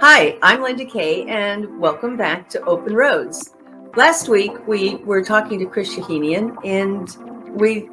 Hi, I'm Linda Kay, and welcome back to Open Roads. Last week, we were talking to Chris Shahinian, and we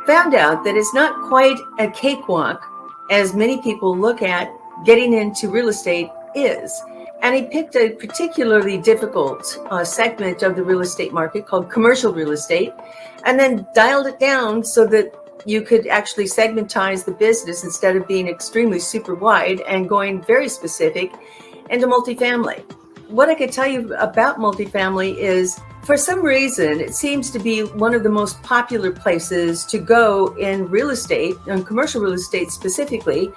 found out that it's not quite a cakewalk as many people look at getting into real estate is. And he picked a particularly difficult segment of the real estate market called commercial real estate, and then dialed it down so that you could actually segmentize the business instead of being extremely super wide and going very specific into multifamily. What I could tell you about multifamily is, for some reason, it seems to be one of the most popular places to go in real estate, in commercial real estate specifically.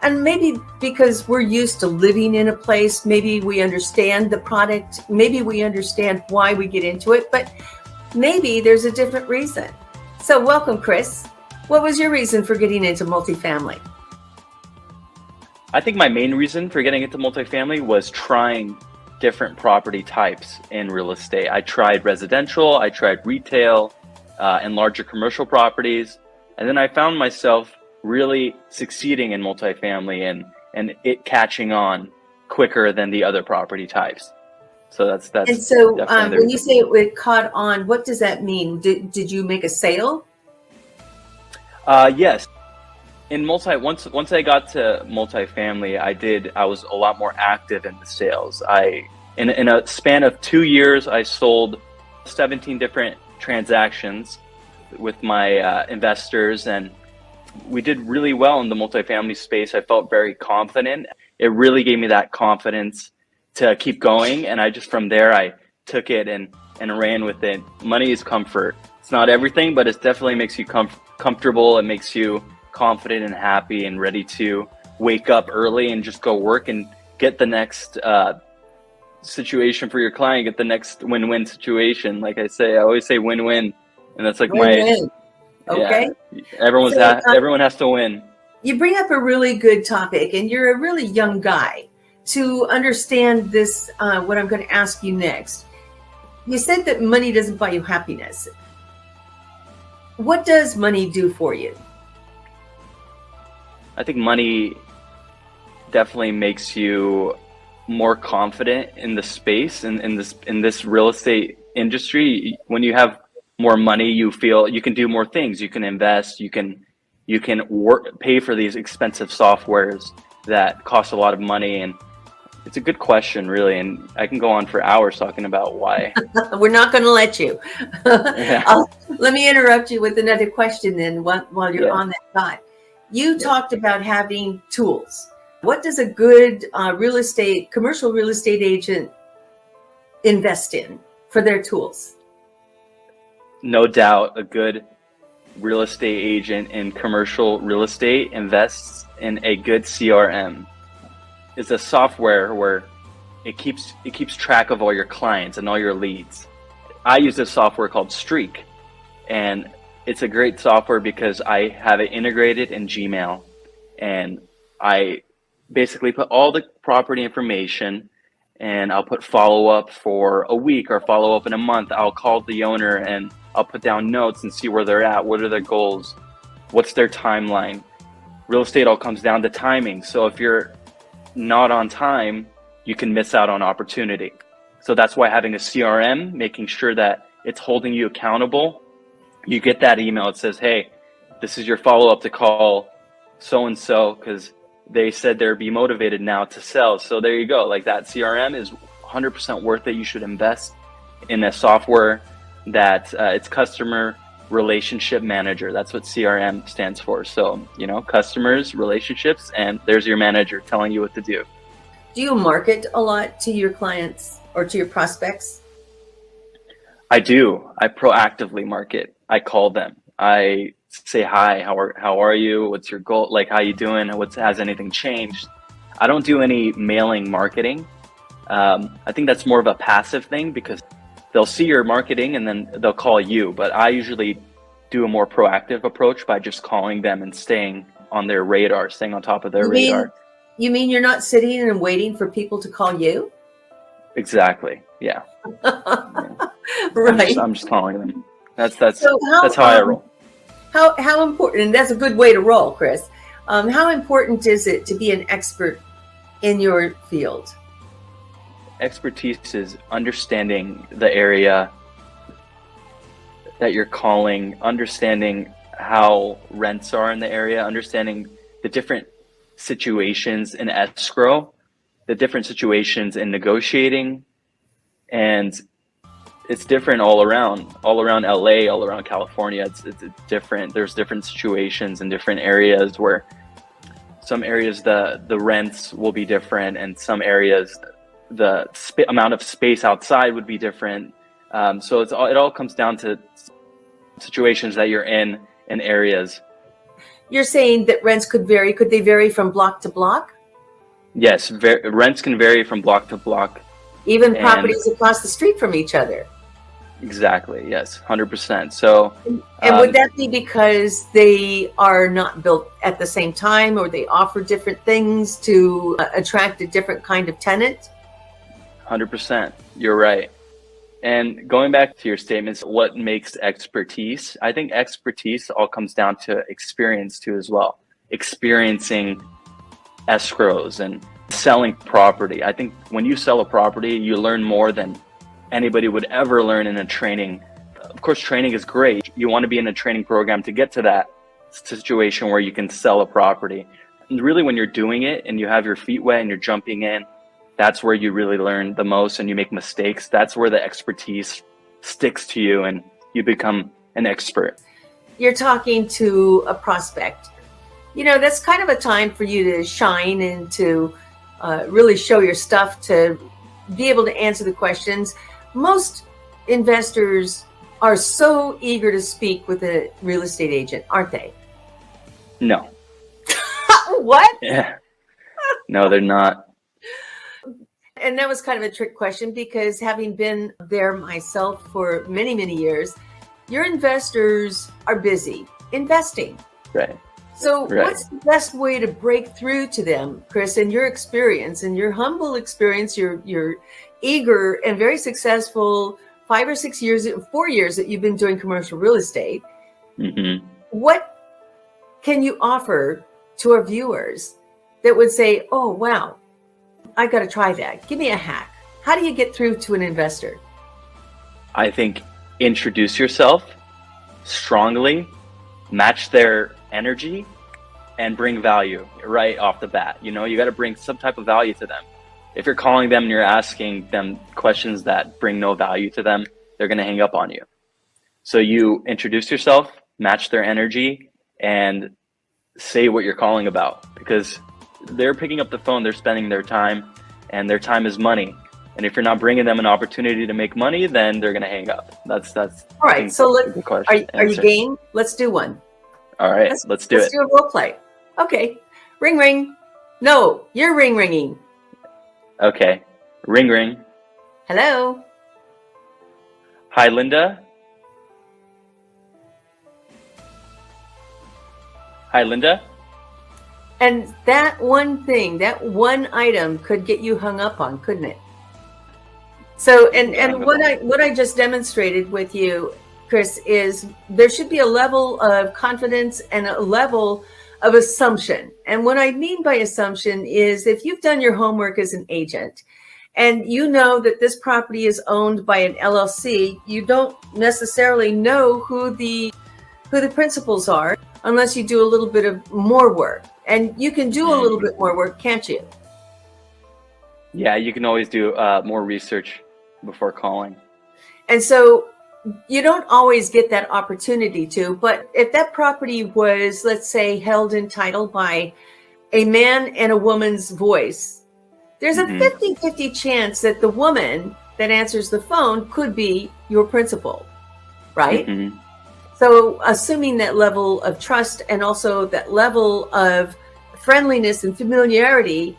And maybe because we're used to living in a place, maybe we understand the product, maybe we understand why we get into it, but maybe there's a different reason. So welcome, Chris. What was your reason for getting into multifamily? I think my main reason for getting into multifamily was trying different property types in real estate. I tried residential, I tried retail, and larger commercial properties. And then I found myself really succeeding in multifamily and it catching on quicker than the other property types. So that's And so when you say it caught on, what does that mean? Did you make a sale? Yes. In once I got to multifamily, I was a lot more active in the sales. In a span of 2 years, I sold 17 different transactions with my investors, and we did really well in the multifamily space. I felt very confident. It really gave me that confidence to keep going, and from there I took it and ran with it. Money is comfort. It's not everything, but it definitely makes you comfortable. It makes you confident and happy and ready to wake up early and just go work and get the next situation for your client, get the next win-win situation. Like I always say win-win, and that's like win-win. Okay. Yeah, everyone has to win. You bring up a really good topic, and you're a really young guy to understand this, what I'm going to ask you next. You said that money doesn't buy you happiness. What does money do for you? I think money definitely makes you more confident in the space and in this real estate industry. When you have more money, you feel you can do more things. You can invest. You can pay for these expensive softwares that cost a lot of money. And it's a good question, really. And I can go on for hours talking about why. We're not going to let you. Yeah. Let me interrupt you with another question then while you're on that thought. You talked about having tools. What does a good commercial real estate agent invest in for their tools? No doubt, a good real estate agent in commercial real estate invests in a good CRM. It's a software where it keeps track of all your clients and all your leads. I use this software called Streak, and it's a great software because I have it integrated in Gmail, and I basically put all the property information, and I'll put follow-up for a week or follow-up in a month. I'll call the owner and I'll put down notes and see where they're at. What are their goals? What's their timeline? Real estate all comes down to timing. So if you're not on time, you can miss out on opportunity. So that's why having a CRM, making sure that it's holding you accountable. You get that email, it says, hey, this is your follow-up to call so-and-so because they said they'd be motivated now to sell. So there you go. Like, that CRM is 100% worth it. You should invest in a software that it's customer relationship manager. That's what CRM stands for. So, customers, relationships, and there's your manager telling you what to do. Do you market a lot to your clients or to your prospects? I do. I proactively market. I call them. I say, hi, how are you? What's your goal? Like, how you doing? Has anything changed? I don't do any mailing marketing. I think that's more of a passive thing because they'll see your marketing and then they'll call you. But I usually do a more proactive approach by just calling them and staying on their radar, staying on top of their radar. You mean you're not sitting and waiting for people to call you? Exactly. Yeah. Right. I'm just calling them. That's how I roll. How important, and that's a good way to roll, Chris. How important is it to be an expert in your field? expertise is understanding the area that you're calling, understanding how rents are in the area, understanding the different situations in escrow, the different situations in negotiating, and it's different all around LA, all around California. It's different. There's different situations in different areas where some areas the rents will be different, and some areas the amount of space outside would be different. So it all comes down to situations that you're in areas. You're saying that rents could vary. Could they vary from block to block? Yes, rents can vary from block to block. Even properties across the street from each other. Exactly. Yes, 100%. So, and would that be because they are not built at the same time, or they offer different things to attract a different kind of tenant? 100%. You're right. And going back to your statements, what makes expertise? I think expertise all comes down to experience too as well. Experiencing escrows and selling property. I think when you sell a property, you learn more than anybody would ever learn in a training. Of course, training is great. You want to be in a training program to get to that situation where you can sell a property. And really, when you're doing it and you have your feet wet and you're jumping in, that's where you really learn the most and you make mistakes. That's where the expertise sticks to you and you become an expert. You're talking to a prospect. You know, that's kind of a time for you to shine and to really show your stuff, to be able to answer the questions. Most investors are so eager to speak with a real estate agent, aren't they? No. What? Yeah. No, they're not. And that was kind of a trick question, because having been there myself for many, many years, your investors are busy investing. Right. So what's the best way to break through to them, Chris, in your experience, in your humble experience, your eager and very successful 4 years that you've been doing commercial real estate? Mm-hmm. What can you offer to our viewers that would say, oh, wow, I got to try that. Give me a hack. How do you get through to an investor? I think introduce yourself strongly, match their energy, and bring value right off the bat. You know, you got to bring some type of value to them. If you're calling them and you're asking them questions that bring no value to them, they're going to hang up on you. So you introduce yourself, match their energy, and say what you're calling about, because they're picking up the phone, they're spending their time, and their time is money. And if you're not bringing them an opportunity to make money, then they're going to hang up. That's all right. So are you game? Let's do one. All right, let's do it. Let's do a role play. Okay. Ring, ring. No, you're ringing. Okay. Ring, ring. Hello. Hi, Linda. Hi, Linda. And that one thing, that one item could get you hung up on, couldn't it? So, and what I just demonstrated with you, Chris, is there should be a level of confidence and a level of assumption. And what I mean by assumption is, if you've done your homework as an agent and you know that this property is owned by an LLC, you don't necessarily know who the principals are unless you do a little bit of more work. And you can do a little bit more work, can't you? Yeah, you can always do more research before calling. And so you don't always get that opportunity to, but if that property was, let's say, held in title by a man and a woman's voice, there's a 50-50 chance that the woman that answers the phone could be your principal, right? Mm-hmm. So assuming that level of trust and also that level of friendliness and familiarity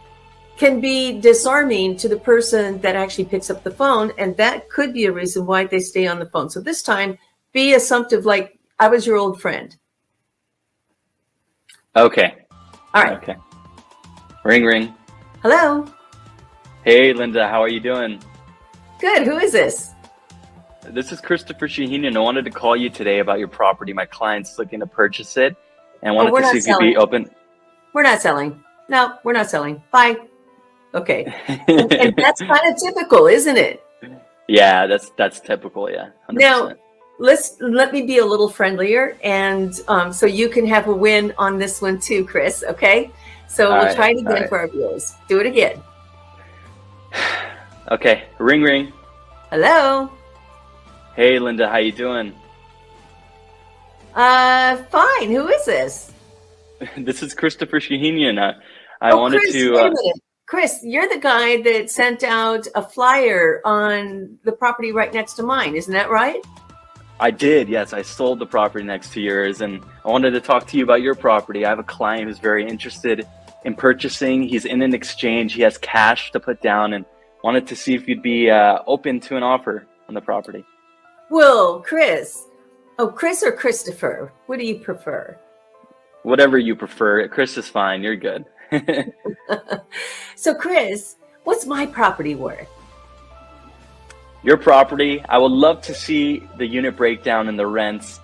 can be disarming to the person that actually picks up the phone. And that could be a reason why they stay on the phone. So this time, be assumptive, like I was your old friend. Okay. All right. Okay. Ring, ring. Hello. Hey, Linda. How are you doing? Good. Who is this? This is Christopher Shahinian. I wanted to call you today about your property. My client's looking to purchase it, and wanted to see if you'd be open. We're not selling. No, we're not selling. Bye. Okay. And that's kind of typical, isn't it? Yeah, that's typical. Yeah, Now, 100%. let me be a little friendlier, and so you can have a win on this one too, Chris. Okay, so All we'll right, try it all again right. for our viewers. Do it again. Okay, ring ring. Hello. Hey, Linda, how you doing? Fine. Who is this? This is Christopher Shahinian. I Oh, wanted Chris. to. Wait a minute. Chris, you're the guy that sent out a flyer on the property right next to mine. Isn't that right? I did, yes. I sold the property next to yours, and I wanted to talk to you about your property. I have a client who's very interested in purchasing. He's in an exchange. He has cash to put down, and wanted to see if you'd be open to an offer on the property. Well, Chris. Oh, Chris or Christopher? What do you prefer? Whatever you prefer. Chris is fine. You're good. So, Chris, what's my property worth? Your property, I would love to see the unit breakdown and the rents.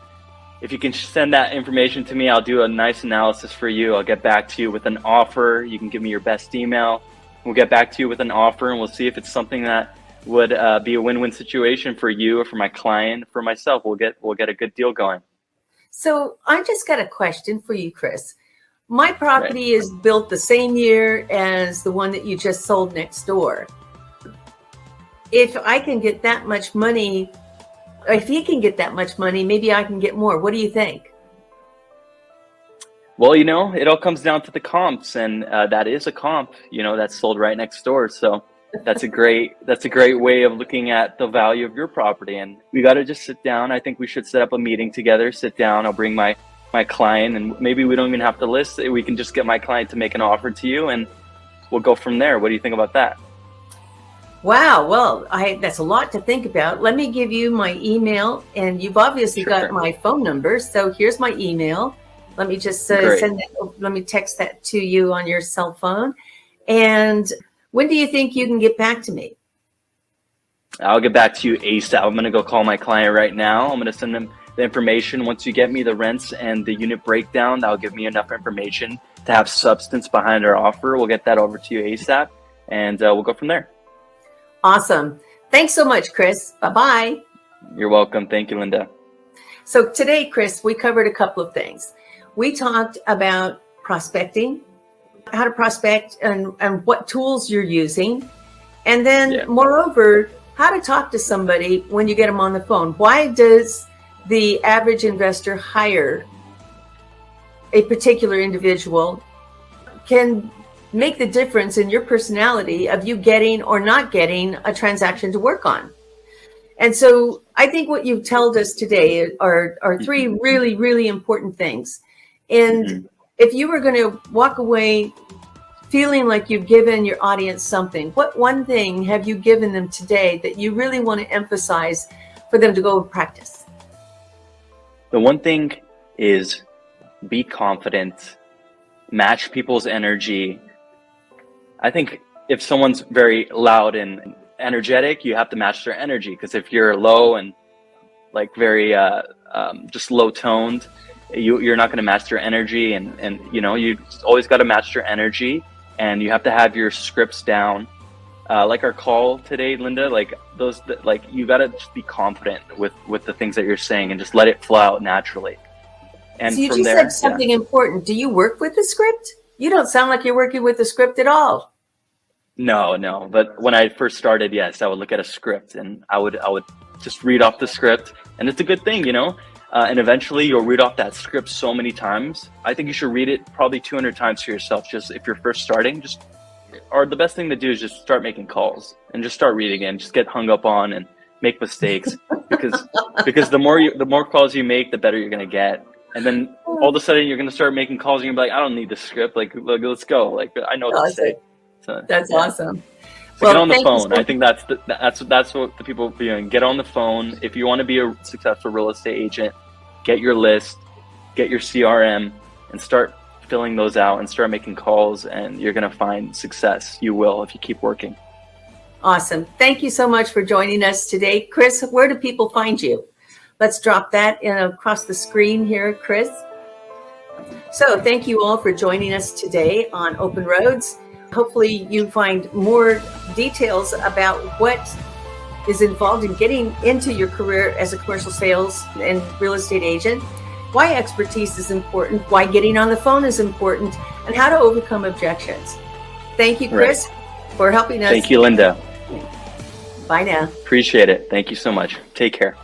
If you can send that information to me, I'll do a nice analysis for you. I'll get back to you with an offer. You can give me your best email. We'll get back to you with an offer, and we'll see if it's something that would be a win-win situation for you or for my client, for myself. We'll get a good deal going. So, I just got a question for you, Chris. My Right. property is built the same year as the one that you just sold next door. If I can get that much money, if he can get that much money, maybe I can get more. What do you think? Well, it all comes down to the comps, and that is a comp, that's sold right next door. So that's a great way of looking at the value of your property. And we got to just sit down. I think we should set up a meeting together, sit down. I'll bring my client, and maybe we don't even have to list it. We can just get my client to make an offer to you, and we'll go from there. What do you think about that? Wow, well, that's a lot to think about. Let me give you my email, and you've obviously got Sure. my phone number. So here's my email. Let me just Great. send that. Let me text that to you on your cell phone. And when do you think you can get back to me? I'll get back to you ASAP. I'm going to go call my client right now. I'm going to send them the information. Once you get me the rents and the unit breakdown, that'll give me enough information to have substance behind our offer. We'll get that over to you ASAP, and we'll go from there. Awesome. Thanks so much, Chris. Bye-bye. You're welcome. Thank you, Linda. So today, Chris, we covered a couple of things. We talked about prospecting, how to prospect, and what tools you're using. And then, moreover, how to talk to somebody when you get them on the phone. Why does the average investor hire a particular individual can make the difference in your personality of you getting or not getting a transaction to work on. And so I think what you've told us today are three really, really important things. And if you were going to walk away feeling like you've given your audience something, what one thing have you given them today that you really want to emphasize for them to go practice? The one thing is be confident, match people's energy. I think if someone's very loud and energetic, you have to match their energy, because if you're low and like very just low toned, you're not going to match their energy, and you always got to match their energy, and you have to have your scripts down. Like our call today, Linda, like those, like you got to just be confident with the things that you're saying and just let it flow out naturally. And so you from just there, said something important. Do you work with the script? You don't sound like you're working with the script at all. No. But when I first started, yes, I would look at a script and I would just read off the script, and it's a good thing, and eventually you'll read off that script so many times. I think you should read it probably 200 times to yourself. Just if you're first starting, or the best thing to do is just start making calls and just start reading and just get hung up on and make mistakes because the more calls you make, the better you're going to get. And then all of a sudden you're going to start making calls and you're like, I don't need the script. Like, let's go. Like, I know what to say. So, that's awesome. So get on the phone. I think that's what the people are doing. Get on the phone. If you want to be a successful real estate agent, get your list, get your CRM, and start filling those out and start making calls, and you're going to find success. You will, if you keep working. Awesome. Thank you so much for joining us today. Chris, where do people find you? Let's drop that in across the screen here, Chris. So thank you all for joining us today on Open Roads. Hopefully you find more details about what is involved in getting into your career as a commercial sales and real estate agent, why expertise is important, why getting on the phone is important, and how to overcome objections. Thank you, Chris, for helping us. Thank you, Linda. Bye now. Appreciate it. Thank you so much. Take care.